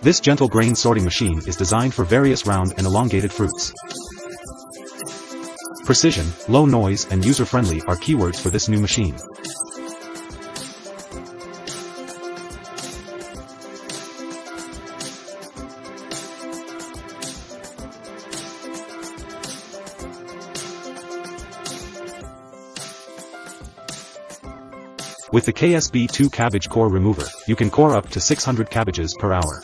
This gentle grain sorting machine is designed for various round and elongated fruits. Precision, low noise and user-friendly are keywords for this new machine. With the KSB2 cabbage core remover, you can core up to 600 cabbages per hour.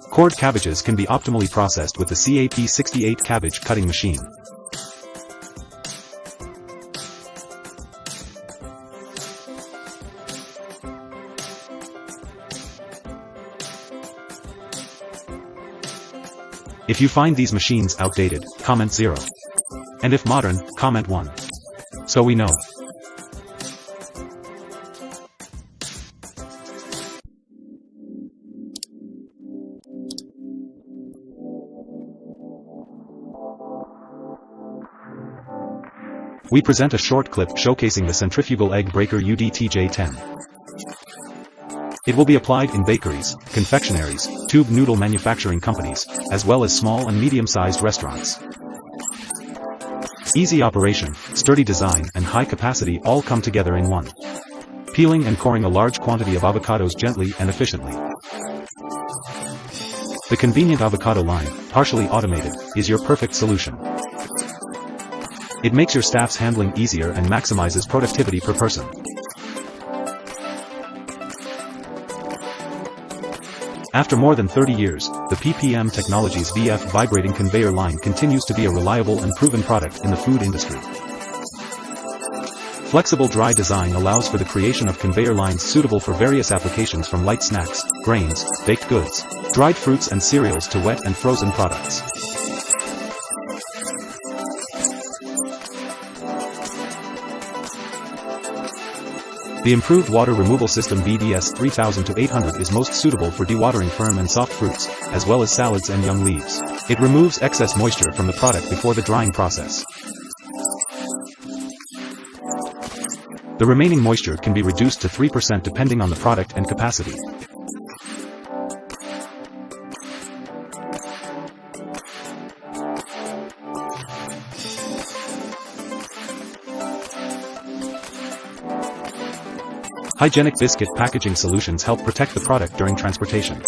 Cored cabbages can be optimally processed with the CAP68 cabbage cutting machine. If you find these machines outdated, comment 0. And if modern, comment 1. So we know. We present a short clip showcasing the centrifugal egg breaker UDTJ10. It will be applied in bakeries, confectionaries, tube noodle manufacturing companies, as well as small and medium-sized restaurants. Easy operation, sturdy design and high capacity all come together in one. Peeling and coring a large quantity of avocados gently and efficiently. The convenient avocado line, partially automated, is your perfect solution. It makes your staff's handling easier and maximizes productivity per person. After more than 30 years, the PPM Technologies VF vibrating conveyor line continues to be a reliable and proven product in the food industry. Flexible dry design allows for the creation of conveyor lines suitable for various applications from light snacks, grains, baked goods, dried fruits and cereals to wet and frozen products. The improved water removal system BDS 3000 to 800 is most suitable for dewatering firm and soft fruits, as well as salads and young leaves. It removes excess moisture from the product before the drying process. The remaining moisture can be reduced to 3% depending on the product and capacity. Hygienic biscuit packaging solutions help protect the product during transportation.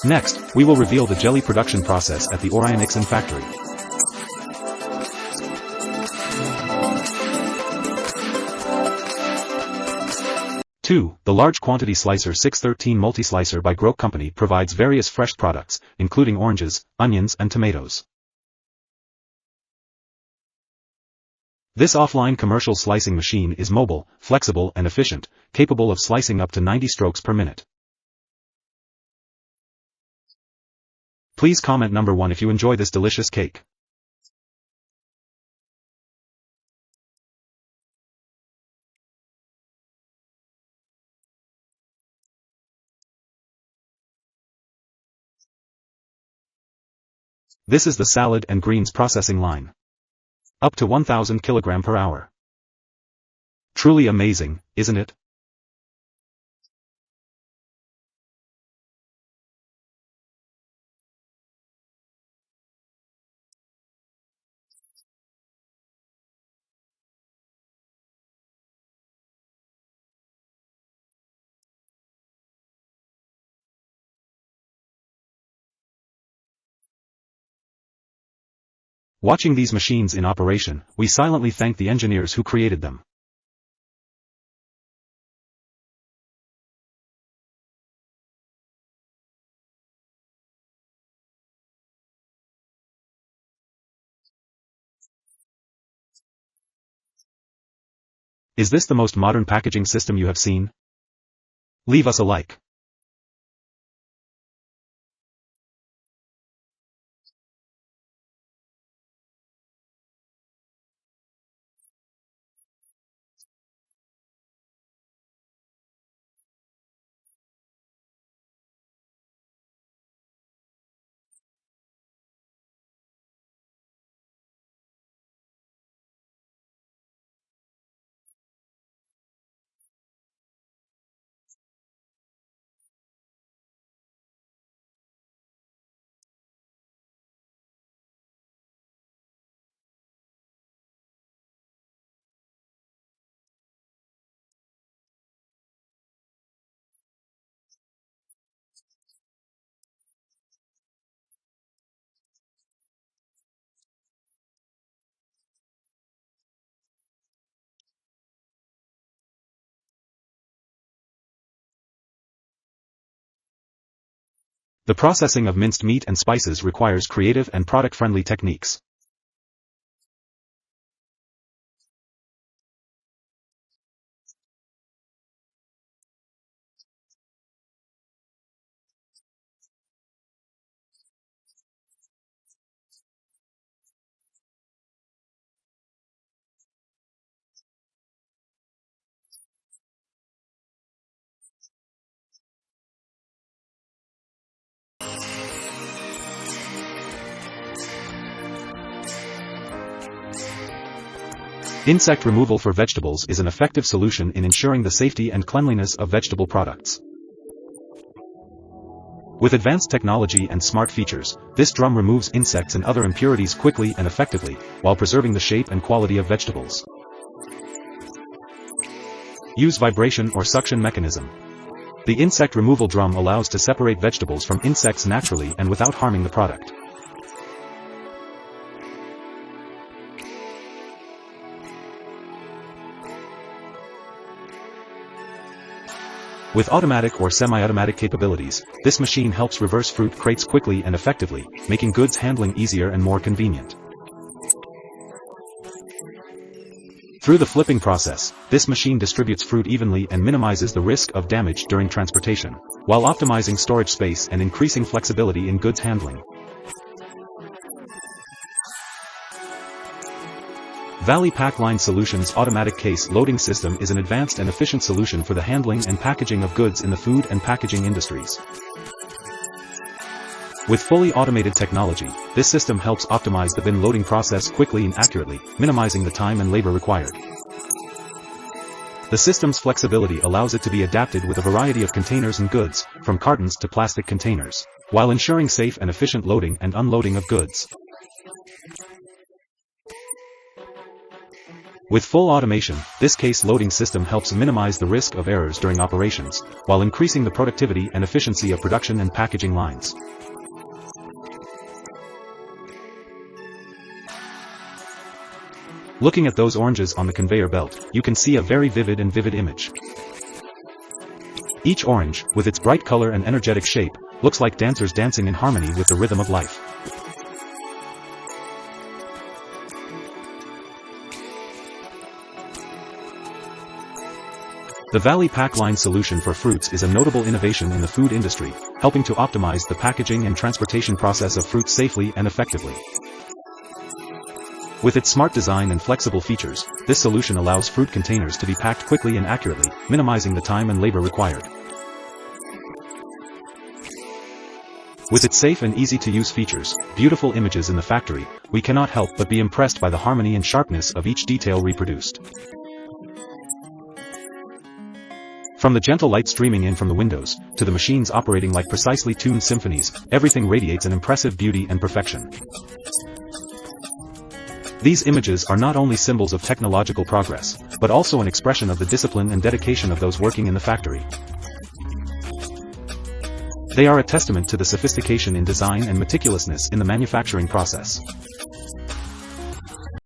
Next, we will reveal the jelly production process at the Orion-Ixon factory. The large quantity slicer 613 multi-slicer by Groke Company provides various fresh products, including oranges, onions and tomatoes. This offline commercial slicing machine is mobile, flexible and efficient, capable of slicing up to 90 strokes per minute. Please comment number 1 if you enjoy this delicious cake. This is the salad and greens processing line. Up to 1000 kg per hour. Truly amazing, isn't it? Watching these machines in operation, we silently thank the engineers who created them. Is this the most modern packaging system you have seen? Leave us a like. The processing of minced meat and spices requires creative and product-friendly techniques. Insect removal for vegetables is an effective solution in ensuring the safety and cleanliness of vegetable products. With advanced technology and smart features, this drum removes insects and other impurities quickly and effectively, while preserving the shape and quality of vegetables. Use vibration or suction mechanism. The insect removal drum allows to separate vegetables from insects naturally and without harming the product. With automatic or semi-automatic capabilities, this machine helps reverse fruit crates quickly and effectively, making goods handling easier and more convenient. Through the flipping process, this machine distributes fruit evenly and minimizes the risk of damage during transportation, while optimizing storage space and increasing flexibility in goods handling. Valley Packline Solutions Automatic Case Loading System is an advanced and efficient solution for the handling and packaging of goods in the food and packaging industries. With fully automated technology, this system helps optimize the bin loading process quickly and accurately, minimizing the time and labor required. The system's flexibility allows it to be adapted with a variety of containers and goods, from cartons to plastic containers, while ensuring safe and efficient loading and unloading of goods. With full automation, this case loading system helps minimize the risk of errors during operations, while increasing the productivity and efficiency of production and packaging lines. Looking at those oranges on the conveyor belt, you can see a very vivid image. Each orange, with its bright color and energetic shape, looks like dancers dancing in harmony with the rhythm of life. The Valley Packline solution for fruits is a notable innovation in the food industry, helping to optimize the packaging and transportation process of fruits safely and effectively. With its smart design and flexible features, this solution allows fruit containers to be packed quickly and accurately, minimizing the time and labor required. With its safe and easy-to-use features, beautiful images in the factory, we cannot help but be impressed by the harmony and sharpness of each detail reproduced. From the gentle light streaming in from the windows, to the machines operating like precisely tuned symphonies, everything radiates an impressive beauty and perfection. These images are not only symbols of technological progress, but also an expression of the discipline and dedication of those working in the factory. They are a testament to the sophistication in design and meticulousness in the manufacturing process.